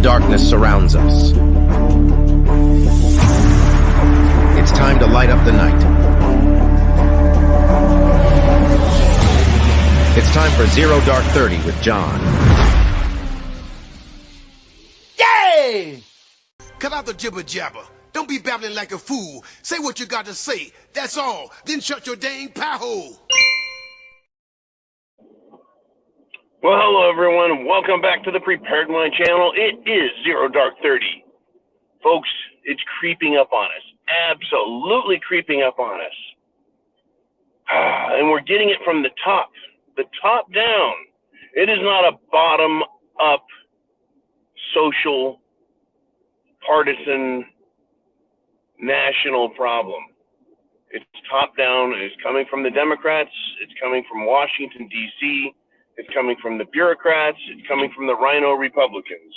darkness surrounds us. It's time to light up the night. It's time for Zero Dark 30 with John. Yay! Cut out the jibber jabber. Don't be babbling like a fool. Say what you got to say. That's all. Then shut your dang pie hole. Well, hello everyone. Welcome back to the Prepared Mind channel. It is Zero Dark 30. Folks, it's creeping up on us. Absolutely creeping up on us. And we're getting it from the top down. It is not a bottom-up social, partisan, national problem. It's top-down. It's coming from the Democrats. It's coming from Washington, D.C., it's coming from the bureaucrats. It's coming from the rhino Republicans.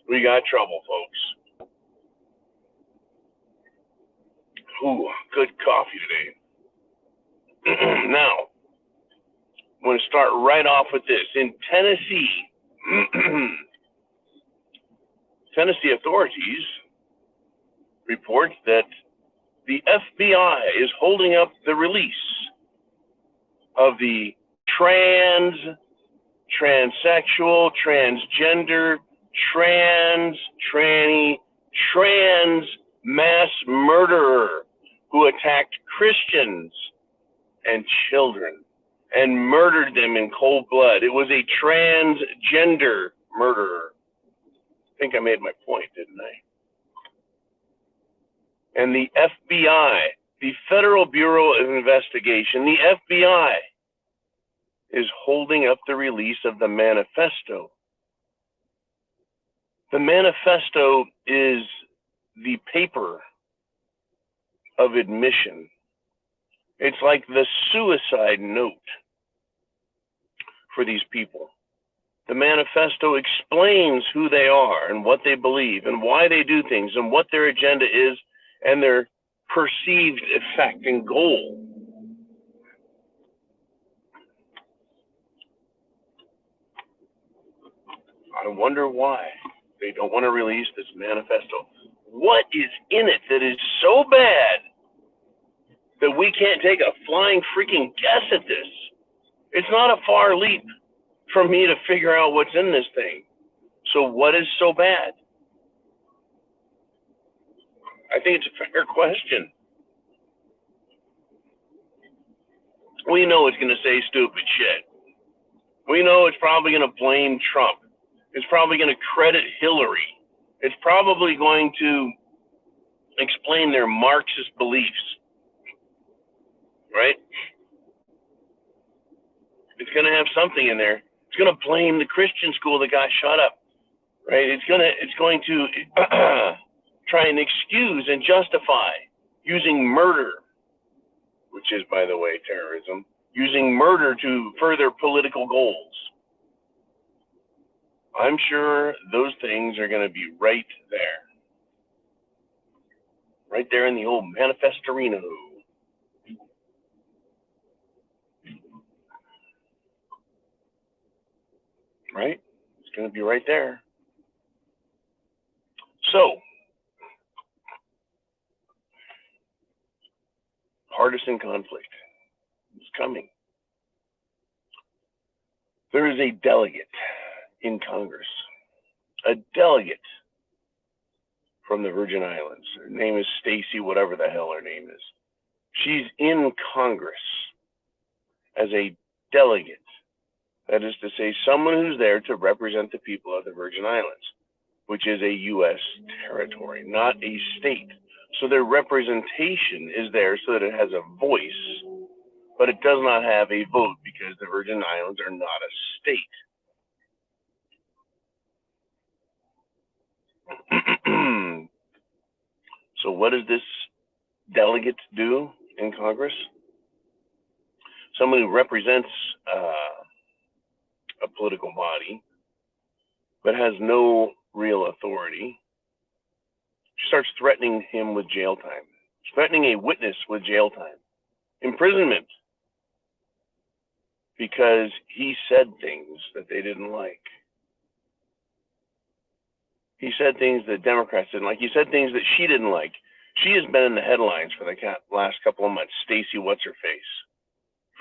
We got trouble, folks. Ooh, good coffee today. Now, I'm going to start right off with this. In Tennessee, Tennessee authorities report that the FBI is holding up the release of the transsexual, transgender, trans mass murderer who attacked Christians and children and murdered them in cold blood. It was a transgender murderer. I think I made my point, didn't I? And the FBI, the Federal Bureau of Investigation, the FBI, is holding up the release of the manifesto. The manifesto is the paper of admission. It's like the suicide note for these people. The manifesto explains who they are and what they believe and why they do things and what their agenda is and their perceived effect and goal. I wonder why they don't want to release this manifesto. What is in it that is so bad that we can't take a flying freaking guess at this? It's not a far leap for me to figure out what's in this thing. So what is so bad? I think it's a fair question. We know it's going to say stupid shit. We know it's probably going to blame Trump. It's probably going to credit Hillary. It's probably going to explain their Marxist beliefs, right? It's going to have something in there. It's going to blame the Christian school that got shut up, right? It's going to try and excuse and justify using murder, which is, by the way, terrorism, using murder to further political goals. I'm sure those things are going to be right there. Right there in the old manifestorino. Right? It's going to be right there. So, partisan conflict is coming. There is a delegate in Congress, a delegate from the Virgin Islands. Her name is Stacy, whatever the hell her name is. She's in Congress as a delegate. That is to say, someone who's there to represent the people of the Virgin Islands, which is a U.S. territory, not a state. So their representation is there so that it has a voice, but it does not have a vote because the Virgin Islands are not a state. So what does this delegate do in Congress? Someone who represents a political body but has no real authority. She starts threatening him with jail time, threatening a witness with jail time, imprisonment, because he said things that they didn't like. He said things that Democrats didn't like. He said things that she didn't like. She has been in the headlines for the last couple of months. Stacey What's-Her-Face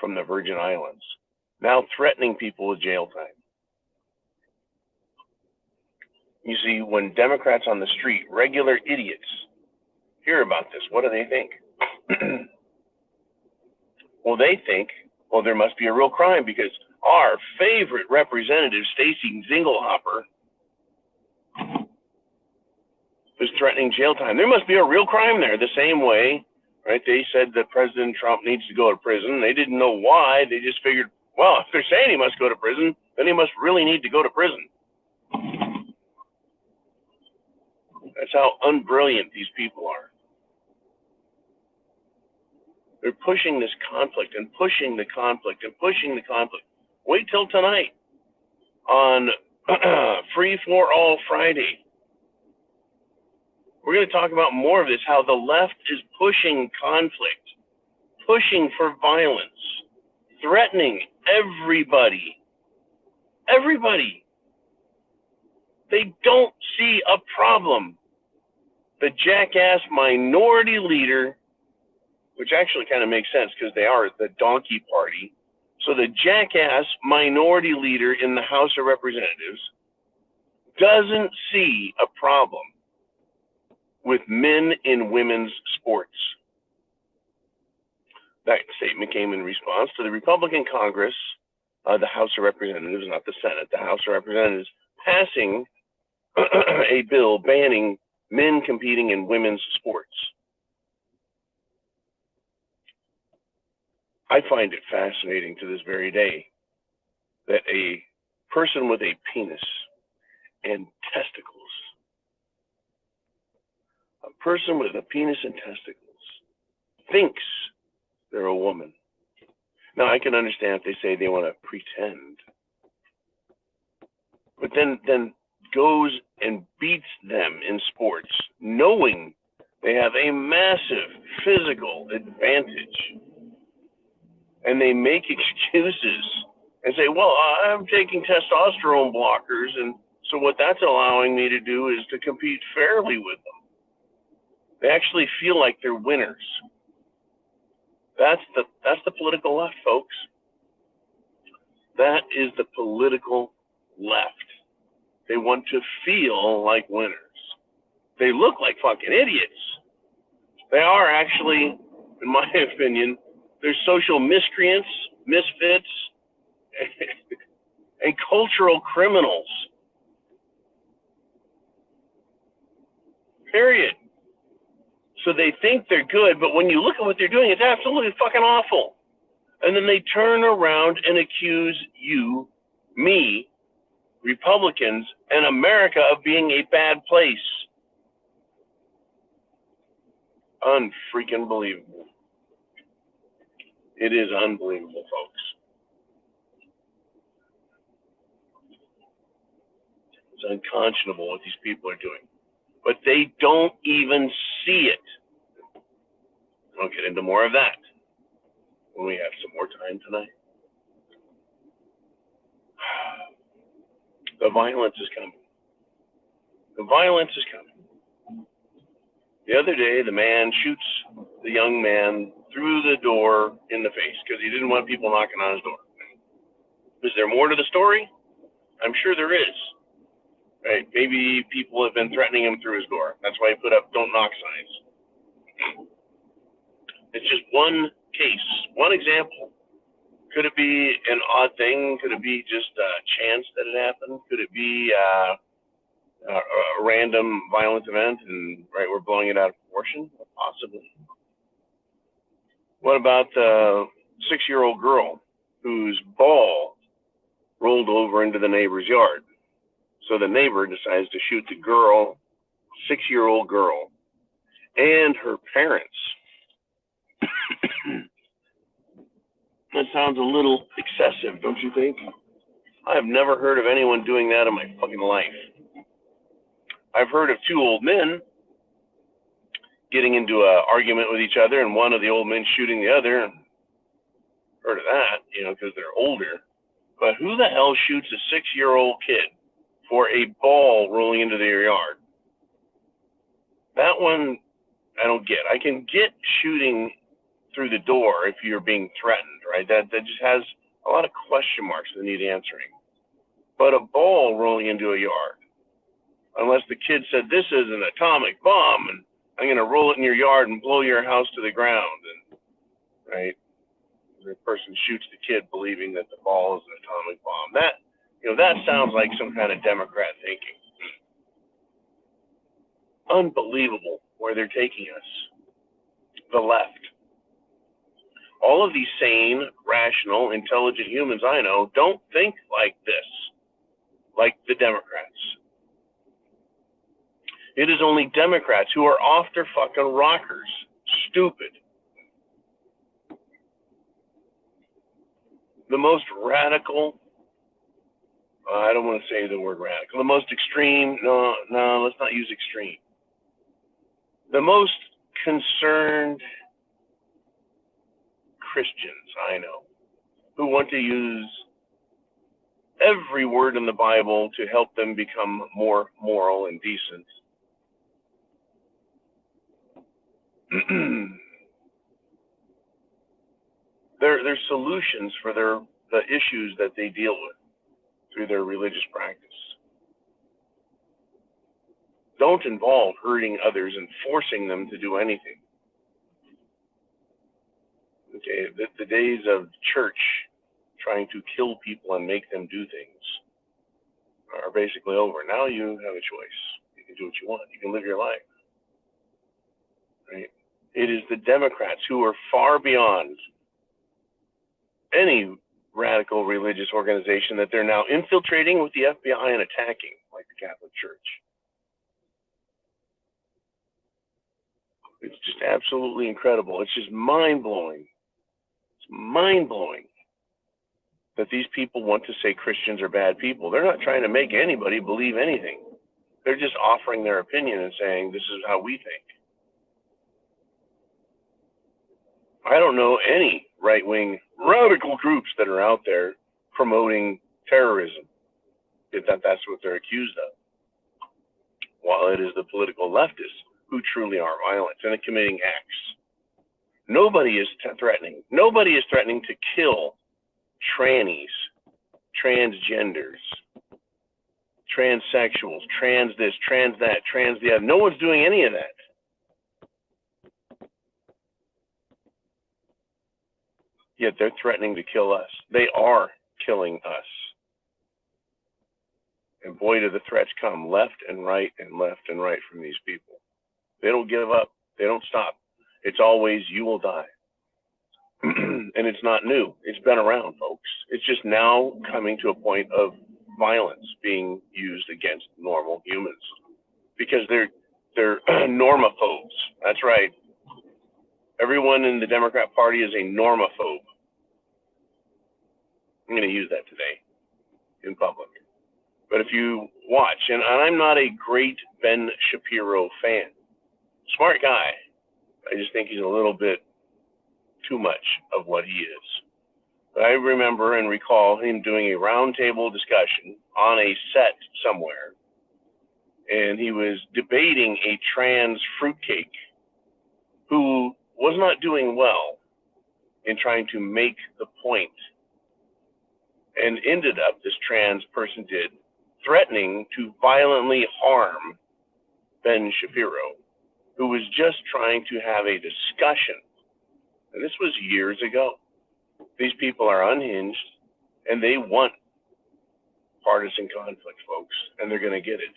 from the Virgin Islands, now threatening people with jail time. You see, when Democrats on the street, regular idiots, hear about this, what do they think? Well, they think, well, there must be a real crime because our favorite representative, Stacey Zinglehopper, is threatening jail time. There must be a real crime there. The same way, right? They said that President Trump needs to go to prison. They didn't know why. They just figured, well, if they're saying he must go to prison, then he must really need to go to prison. That's how unbrilliant these people are. They're pushing this conflict and pushing the conflict and pushing the conflict. Wait till tonight on Free for All Friday. We're going to talk about more of this, how the left is pushing conflict, pushing for violence, threatening everybody. Everybody. They don't see a problem. The jackass minority leader, which actually kind of makes sense because they are the donkey party. So the jackass minority leader in the House of Representatives doesn't see a problem with men in women's sports. That statement came in response to the Republican Congress, the House of Representatives, not the Senate, the House of Representatives, passing a bill banning men competing in women's sports. I find it fascinating to this very day that a person with a penis and testicles, a person with a penis and testicles, thinks they're a woman. Now, I can understand if they say they want to pretend, but then goes and beats them in sports, knowing they have a massive physical advantage. And they make excuses and say, well, I'm taking testosterone blockers, and so what that's allowing me to do is to compete fairly with them. They actually feel like they're winners. That's the political left, folks. That is the political left. They want to feel like winners. They look like fucking idiots. They are actually, in my opinion, they're social miscreants, misfits, and cultural criminals. Period. So they think they're good, but when you look at what they're doing, it's absolutely fucking awful. And then they turn around and accuse you, me, Republicans, and America of being a bad place. Unfreaking believable. It is unbelievable, folks. It's unconscionable what these people are doing. But they don't even see it. I'll get into more of that when we have some more time tonight. The violence is coming. The violence is coming. The other day, the man shoots the young man through the door in the face because he didn't want people knocking on his door. Is there more to the story? I'm sure there is. Right? Maybe people have been threatening him through his door. That's why he put up "Don't Knock" signs. It's just one case, one example. Could it be an odd thing? Could it be just a chance that it happened? Could it be a random violent event and we're blowing it out of proportion? Possibly. What about the 6-year-old girl whose ball rolled over into the neighbor's yard? So the neighbor decides to shoot the girl, 6-year-old girl, and her parents. That sounds a little excessive, don't you think? I have never heard of anyone doing that in my fucking life. I've heard of 2 old men getting into an argument with each other and one of the old men shooting the other. Heard of that, because they're older. But who the hell shoots a 6-year-old kid? for a ball rolling into their yard. That one I don't get. I can get shooting through the door if you're being threatened, right? That just has a lot of question marks that need answering. But a ball rolling into a yard, unless the kid said, this is an atomic bomb, and I'm going to roll it in your yard and blow your house to the ground, and right? The person shoots the kid believing that the ball is an atomic bomb. That sounds like some kind of Democrat thinking. Unbelievable where they're taking us. The left. All of these sane, rational, intelligent humans I know don't think like this, like the Democrats. It is only Democrats who are off their fucking rockers. Stupid. The most radical, I don't want to say the word radical, the most extreme, no, let's not use extreme. The most concerned Christians I know who want to use every word in the Bible to help them become more moral and decent. They're solutions for the issues that they deal with through their religious practice. Don't involve hurting others and forcing them to do anything. Okay, the days of church trying to kill people and make them do things are basically over. Now you have a choice. You can do what you want. You can live your life. Right? It is the Democrats who are far beyond any radical religious organization that they're now infiltrating with the FBI and attacking, like the Catholic Church. It's just absolutely incredible. It's just mind-blowing. It's mind-blowing that these people want to say Christians are bad people. They're not trying to make anybody believe anything. They're just offering their opinion and saying, this is how we think. I don't know any right-wing radical groups that are out there promoting terrorism, if that's what they're accused of. While it is the political leftists who truly are violent and committing acts. Nobody is threatening. Nobody is threatening to kill trannies, transgenders, transsexuals, trans this, trans that, trans the other. No one's doing any of that. Yet they're threatening to kill us. They are killing us. And boy, do the threats come left and right and left and right from these people. They don't give up. They don't stop. It's always, you will die. And it's not new. It's been around, folks. It's just now coming to a point of violence being used against normal humans. Because they're normophobes. That's right. Everyone in the Democrat Party is a normophobe. I'm going to use that today in public. But if you watch, and I'm not a great Ben Shapiro fan. Smart guy. I just think he's a little bit too much of what he is. But I remember and recall him doing a roundtable discussion on a set somewhere. And he was debating a trans fruitcake who was not doing well in trying to make the point. And ended up, this trans person did, threatening to violently harm Ben Shapiro, who was just trying to have a discussion. And this was years ago. These people are unhinged, and they want partisan conflict, folks, and they're going to get it.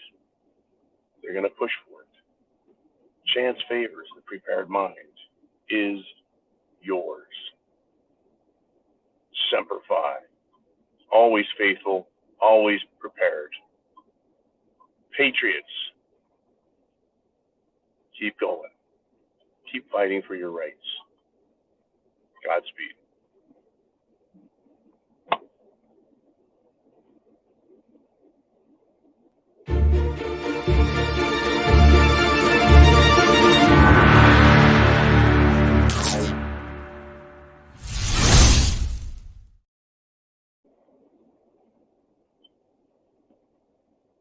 They're going to push for it. Chance favors the prepared mind is yours. Semper Fi. Always faithful, always prepared. Patriots, keep going. Keep fighting for your rights. Godspeed.